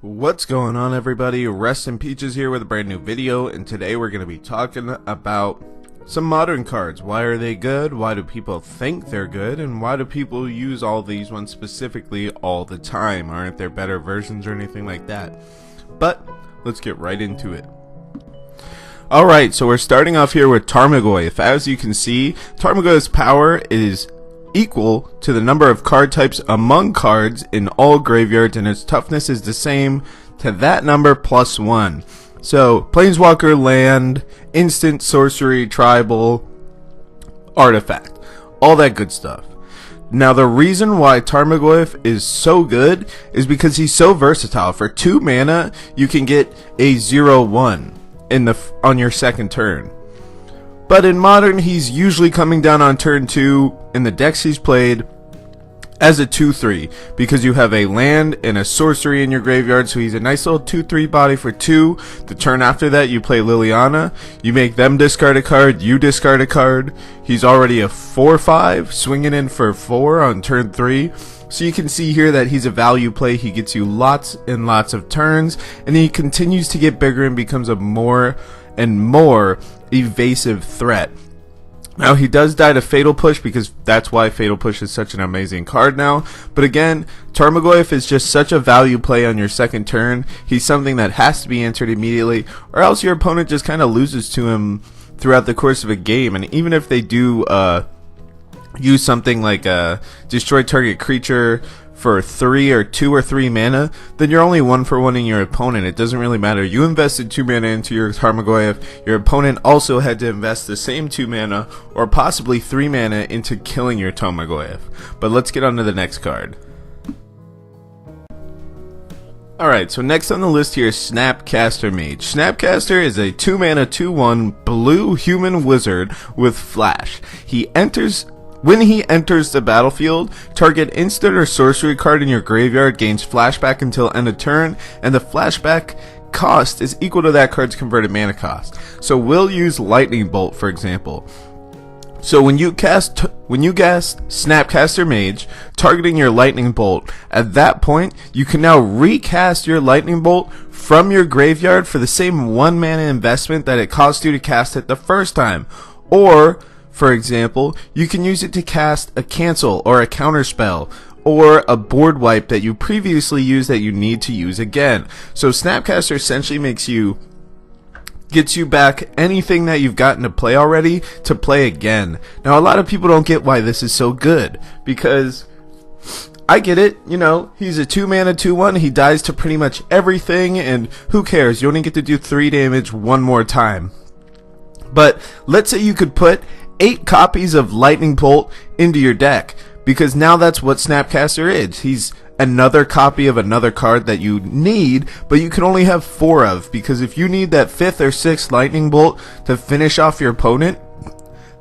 What's going on, everybody? Rest in Peaches here with a brand new video, and today we're going to be talking about some modern cards. Why are they good? Why do people think they're good? And why do people use all these ones specifically all the time? Aren't there better versions or anything like that? But let's get right into it. Alright, so we're starting off here with Tarmogoyf. As you can see, Tarmogoyf's power is equal to the number of card types among cards in all graveyards, and its toughness is the same to that number plus 1. So planeswalker, land, instant, sorcery, tribal, artifact, all that good stuff. Now the reason why Tarmogoyf is so good is because he's so versatile. For 2 mana you can get a 0/1 on your second turn. But in Modern, he's usually coming down on turn 2 in the decks he's played as a 2/3, because you have a land and a sorcery in your graveyard, so he's a nice little 2/3 body for 2. The turn after that, you play Liliana, you make them discard a card, you discard a card. He's already a 4/5, swinging in for 4 on turn 3. So you can see here that he's a value play. He gets you lots and lots of turns, and he continues to get bigger and becomes a more and more evasive threat. Now he does die to Fatal Push, because that's why Fatal Push is such an amazing card now. But again, Tarmogoyf is just such a value play on your second turn. He's something that has to be answered immediately, or else your opponent just kind of loses to him throughout the course of a game. And even if they do use something like destroy target creature for 3 or 2 or 3 mana, then you're only 1-for-1ing your opponent. It doesn't really matter. You invested 2 mana into your Tarmogoyf. Your opponent also had to invest the same 2 mana or possibly 3 mana into killing your Tarmogoyf. But let's get on to the next card. Alright, so next on the list here is Snapcaster Mage. Snapcaster is a 2 mana 2/1 blue human wizard with flash. When he enters the battlefield, target instant or sorcery card in your graveyard gains flashback until end of turn, and the flashback cost is equal to that card's converted mana cost. So we'll use Lightning Bolt, for example. So when you cast Snapcaster Mage, targeting your Lightning Bolt, at that point you can now recast your Lightning Bolt from your graveyard for the same 1 mana investment that it cost you to cast it the first time. Or for example, you can use it to cast a cancel or a counter spell or a board wipe that you previously used that you need to use again. So Snapcaster essentially gets you back anything that you've gotten to play already to play again. Now a lot of people don't get why this is so good, because I get it, you know, he's a 2 mana 2/1, he dies to pretty much everything, and who cares, you only get to do 3 damage 1 more time. But let's say you could put 8 copies of Lightning Bolt into your deck, because now that's what Snapcaster is. He's another copy of another card that you need, but you can only have 4 of, because if you need that 5th or 6th Lightning Bolt to finish off your opponent,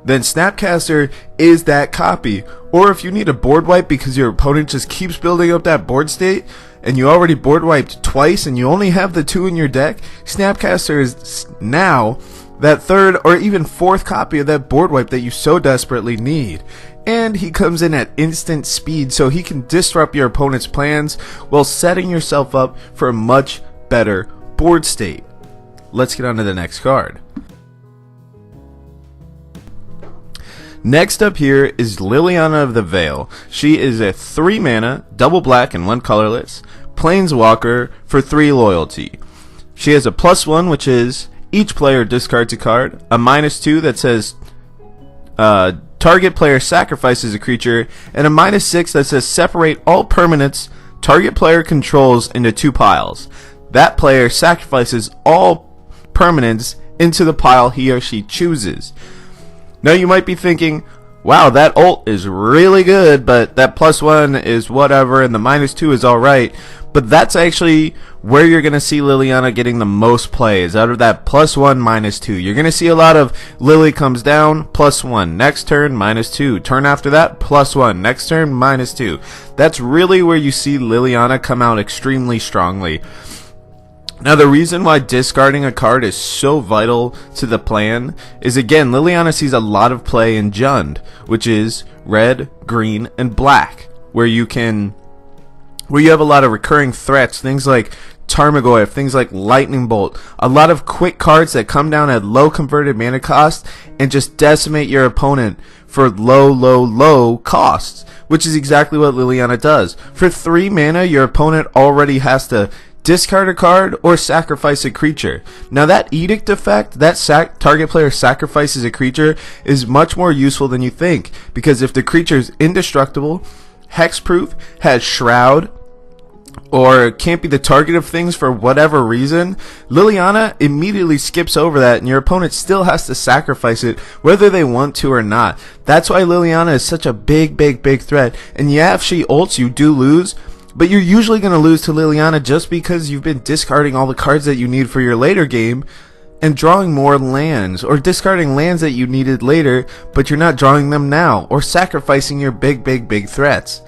then Snapcaster is that copy. Or if you need a board wipe because your opponent just keeps building up that board state, and you already board wiped twice and you only have the 2 in your deck, Snapcaster is now that 3rd or even 4th copy of that board wipe that you so desperately need. And he comes in at instant speed, so he can disrupt your opponent's plans while setting yourself up for a much better board state. Let's get on to the next card. Next up here is Liliana of the Veil. She is a 3 mana, double black and 1 colorless, planeswalker for 3 loyalty. She has a +1, which is each player discards a card, a -2 that says target player sacrifices a creature, and a -6 that says separate all permanents target player controls into 2 piles. That player sacrifices all permanents into the pile he or she chooses. Now you might be thinking, wow, that ult is really good, but that +1 is whatever and the -2 is alright. But that's actually where you're going to see Liliana getting the most plays, out of that +1, -2. You're going to see a lot of Lily comes down, +1, next turn, -2, turn after that, +1, next turn, -2. That's really where you see Liliana come out extremely strongly. Now the reason why discarding a card is so vital to the plan is, again, Liliana sees a lot of play in Jund, which is red, green, and black, where you have a lot of recurring threats, things like Tarmogoyf, things like Lightning Bolt. A lot of quick cards that come down at low converted mana cost and just decimate your opponent for low costs, which is exactly what Liliana does. For 3 mana, your opponent already has to discard a card or sacrifice a creature. Now that edict effect, that target player sacrifices a creature, is much more useful than you think, because if the creature is indestructible, hexproof, has shroud, or can't be the target of things for whatever reason, Liliana immediately skips over that and your opponent still has to sacrifice it whether they want to or not. That's why Liliana is such a big threat. And yeah, if she ults, you do lose, but you're usually going to lose to Liliana just because you've been discarding all the cards that you need for your later game and drawing more lands, or discarding lands that you needed later but you're not drawing them now, or sacrificing your big threats.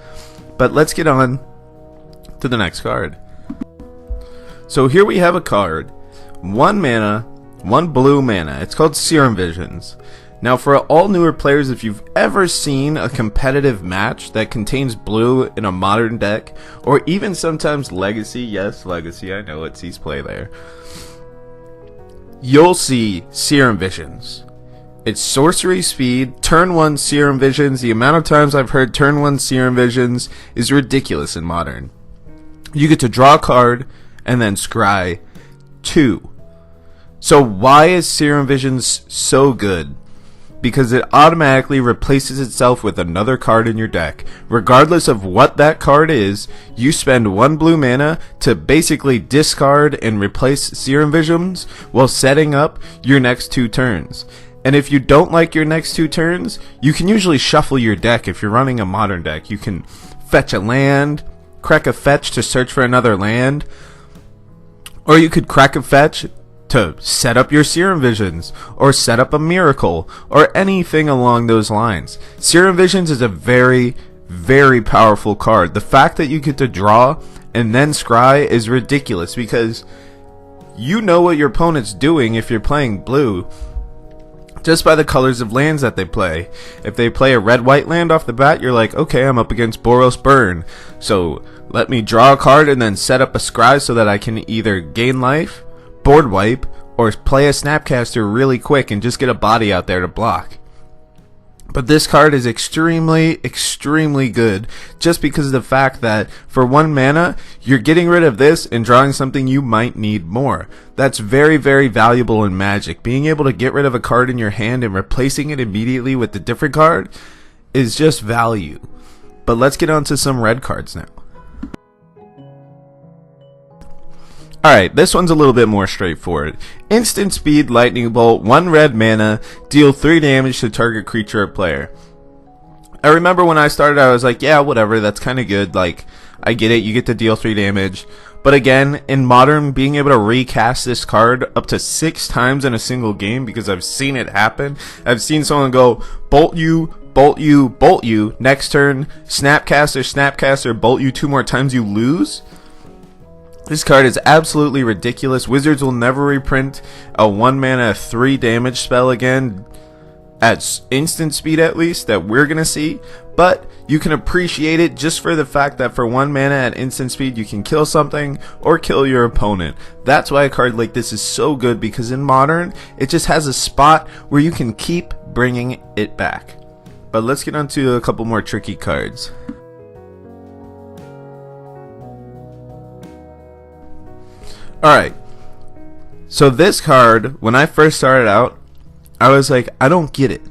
But let's get on to the next card. So here we have a card, 1 mana, 1 blue mana. It's called Serum Visions. Now for all newer players, if you've ever seen a competitive match that contains blue in a modern deck, or even sometimes Legacy, yes, Legacy, I know it sees play there, you'll see Serum Visions. It's sorcery speed, turn 1 Serum Visions. The amount of times I've heard turn 1 Serum Visions is ridiculous in Modern. You get to draw a card and then scry 2. So why is Serum Visions so good? Because it automatically replaces itself with another card in your deck. Regardless of what that card is, you spend 1 blue mana to basically discard and replace Serum Visions while setting up your next 2 turns. And if you don't like your next 2 turns, you can usually shuffle your deck. If you're running a modern deck, you can fetch a land, crack a fetch to search for another land, or you could crack a fetch to set up your Serum Visions, or set up a Miracle, or anything along those lines. Serum Visions is a very powerful card. The fact that you get to draw and then scry is ridiculous, because you know what your opponent's doing if you're playing blue just by the colors of lands that they play. If they play a red-white land off the bat, you're like, okay, I'm up against Boros Burn, so let me draw a card and then set up a scry so that I can either gain life, board wipe, or play a Snapcaster really quick and just get a body out there to block. But this card is extremely good, just because of the fact that for 1 mana, you're getting rid of this and drawing something you might need more. That's very valuable in Magic. Being able to get rid of a card in your hand and replacing it immediately with a different card is just value. But let's get on to some red cards now. Alright, this one's a little bit more straightforward. Instant speed, lightning bolt, 1 red mana, deal 3 damage to target creature or player. I remember when I started, I was like, yeah, whatever, that's kind of good. Like, I get it, you get to deal 3 damage. But again, in Modern, being able to recast this card up to 6 times in a single game, because I've seen it happen. I've seen someone go, bolt you, bolt you, bolt you, next turn, Snapcaster, bolt you 2 more times, you lose. This card is absolutely ridiculous. Wizards will never reprint a 1 mana 3 damage spell again, at instant speed at least, that we're gonna see. But you can appreciate it just for the fact that for 1 mana at instant speed you can kill something or kill your opponent. That's why a card like this is so good, because in Modern it just has a spot where you can keep bringing it back. But let's get on to a couple more tricky cards. Alright, so this card, when I first started out, I was like, I don't get it.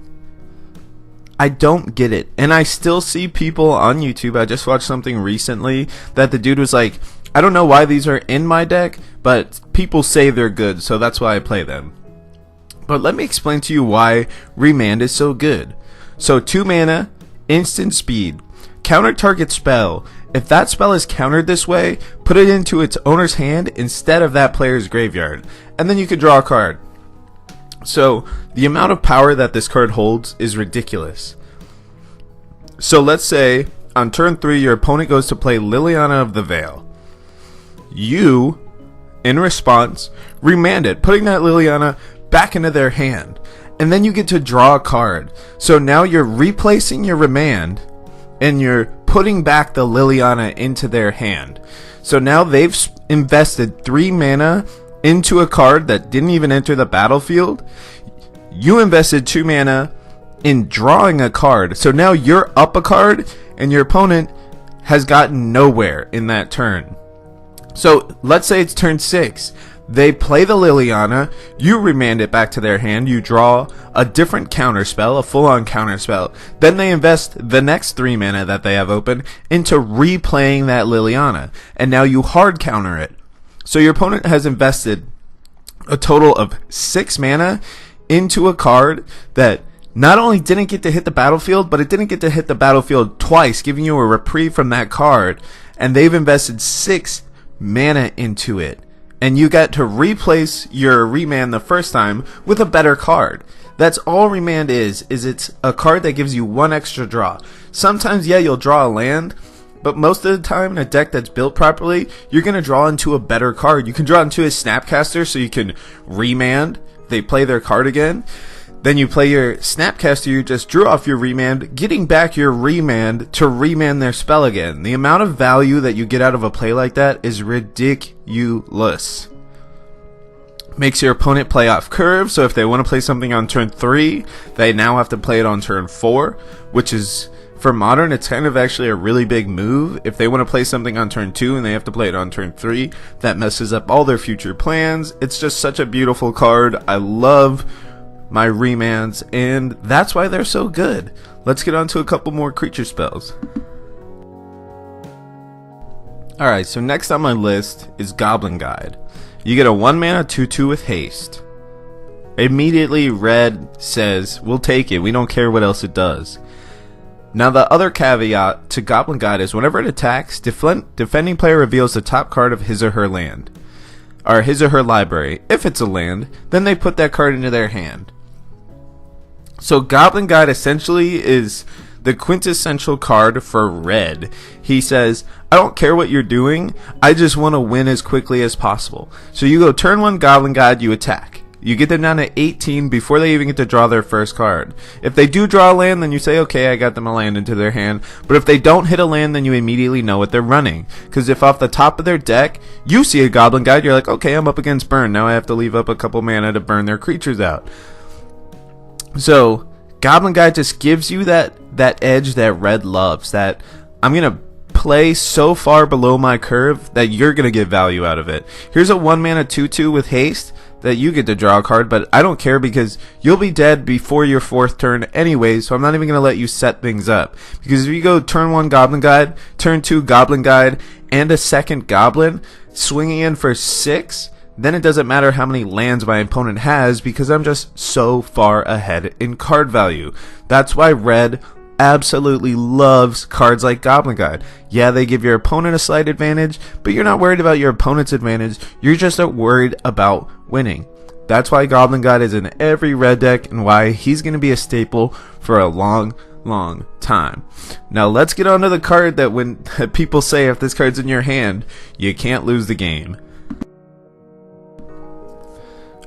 I don't get it. And I still see people on YouTube, I just watched something recently, that the dude was like, I don't know why these are in my deck, but people say they're good, so that's why I play them. But let me explain to you why Remand is so good. So 2 mana, instant speed, counter target spell. If that spell is countered this way, put it into its owner's hand instead of that player's graveyard, and then you can draw a card. So the amount of power that this card holds is ridiculous. So let's say on turn 3 your opponent goes to play Liliana of the Veil. You, in response, remand it, putting that Liliana back into their hand, and then you get to draw a card. So now you're replacing your remand and you're putting back the Liliana into their hand. So now they've invested 3 mana into a card that didn't even enter the battlefield, you invested 2 mana in drawing a card. So now you're up a card and your opponent has gotten nowhere in that turn. So let's say it's turn 6. They play the Liliana, you remand it back to their hand, you draw a different counterspell, a full-on counterspell. Then they invest the next 3 mana that they have open into replaying that Liliana. And now you hard counter it. So your opponent has invested a total of 6 mana into a card that not only didn't get to hit the battlefield, but it didn't get to hit the battlefield twice, giving you a reprieve from that card. And they've invested 6 mana into it. And you got to replace your remand the first time with a better card. That's all remand is it's a card that gives you 1 extra draw. Sometimes, yeah, you'll draw a land, but most of the time in a deck that's built properly, you're going to draw into a better card. You can draw into a Snapcaster so you can remand. They play their card again. Then you play your Snapcaster, you just drew off your remand, getting back your remand to remand their spell again. The amount of value that you get out of a play like that is ridiculous. Makes your opponent play off curve, so if they want to play something on turn 3, they now have to play it on turn 4, which is, for Modern, it's kind of actually a really big move. If they want to play something on turn 2 and they have to play it on turn 3, that messes up all their future plans. It's just such a beautiful card. I love my remands, and that's why they're so good. Let's get on to a couple more creature spells. Alright, so next on my list is Goblin Guide. You get a 1 mana 2/2 with haste. Immediately red says, we'll take it, we don't care what else it does. Now the other caveat to Goblin Guide is whenever it attacks, defending player reveals the top card of his or her land, or his or her library. If it's a land, then they put that card into their hand. So Goblin Guide essentially is the quintessential card for red. He says, I don't care what you're doing, I just want to win as quickly as possible. So you go turn 1 Goblin Guide, you attack. You get them down to 18 before they even get to draw their first card. If they do draw a land, then you say, okay, I got them a land into their hand. But if they don't hit a land, then you immediately know what they're running. Because if off the top of their deck, you see a Goblin Guide, you're like, okay, I'm up against burn. Now I have to leave up a couple mana to burn their creatures out. So Goblin Guide just gives you that edge that red loves. That I'm going to play so far below my curve that you're going to get value out of it. Here's a 1 mana 2/2 with haste that you get to draw a card, but I don't care because you'll be dead before your 4th turn anyway, so I'm not even going to let you set things up. Because if you go turn 1 Goblin Guide, turn 2 Goblin Guide, and a second Goblin, swinging in for 6, then it doesn't matter how many lands my opponent has because I'm just so far ahead in card value. That's why red absolutely loves cards like Goblin Guide. Yeah, they give your opponent a slight advantage, but you're not worried about your opponent's advantage. You're just worried about winning. That's why Goblin Guide is in every red deck and why he's going to be a staple for a long time. Now let's get on to the card that when people say if this card's in your hand, you can't lose the game.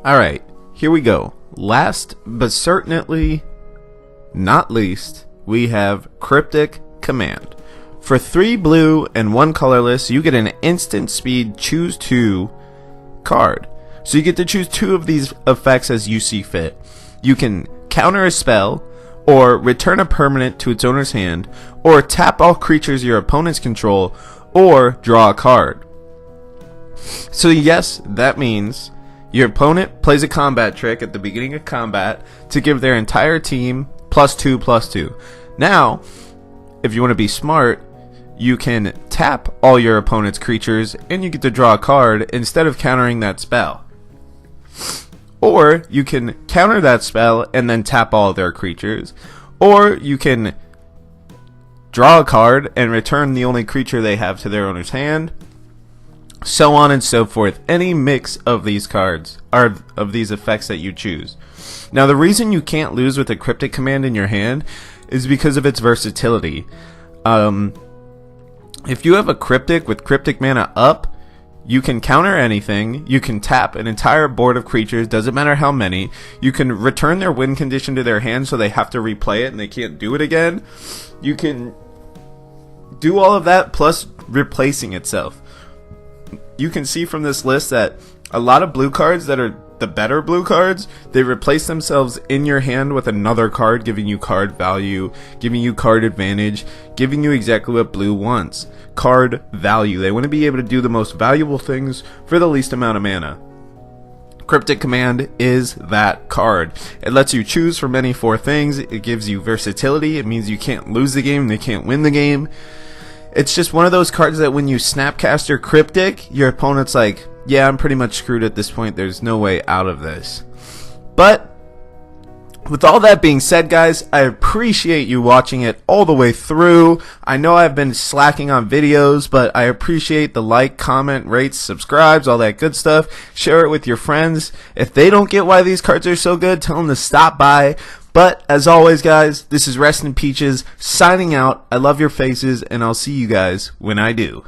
Alright, here we go. Last but certainly not least, we have Cryptic Command. For 3 blue and 1 colorless, you get an instant speed choose 2 card. So you get to choose 2 of these effects as you see fit. You can counter a spell, or return a permanent to its owner's hand, or tap all creatures your opponents control, or draw a card. So yes, that means your opponent plays a combat trick at the beginning of combat to give their entire team +2/+2. Now, if you want to be smart, you can tap all your opponent's creatures and you get to draw a card instead of countering that spell. Or you can counter that spell and then tap all their creatures. Or you can draw a card and return the only creature they have to their owner's hand. So on and so forth. Any mix of these cards are of these effects that you choose. Now the reason you can't lose with a Cryptic Command in your hand is because of its versatility. If you have a Cryptic with Cryptic mana up, you can counter anything, you can tap an entire board of creatures, doesn't matter how many, you can return their win condition to their hand so they have to replay it and they can't do it again. You can do all of that plus replacing itself. you can see from this list that a lot of blue cards that are the better blue cards, they replace themselves in your hand with another card, giving you card value, giving you card advantage, giving you exactly what blue wants. Card value. They want to be able to do the most valuable things for the least amount of mana. Cryptic Command is that card. It lets you choose from any 4 things. It gives you versatility. It means you can't lose the game, they can't win the game. It's just one of those cards that when you snapcast your Cryptic, your opponent's like, yeah, I'm pretty much screwed at this point. There's no way out of this. But with all that being said, guys, I appreciate you watching it all the way through. I know I've been slacking on videos, but I appreciate the like, comment, rates, subscribes, all that good stuff. Share it with your friends. If they don't get why these cards are so good, tell them to stop by. But as always, guys, this is Rest in Peaches signing out. I love your faces, and I'll see you guys when I do.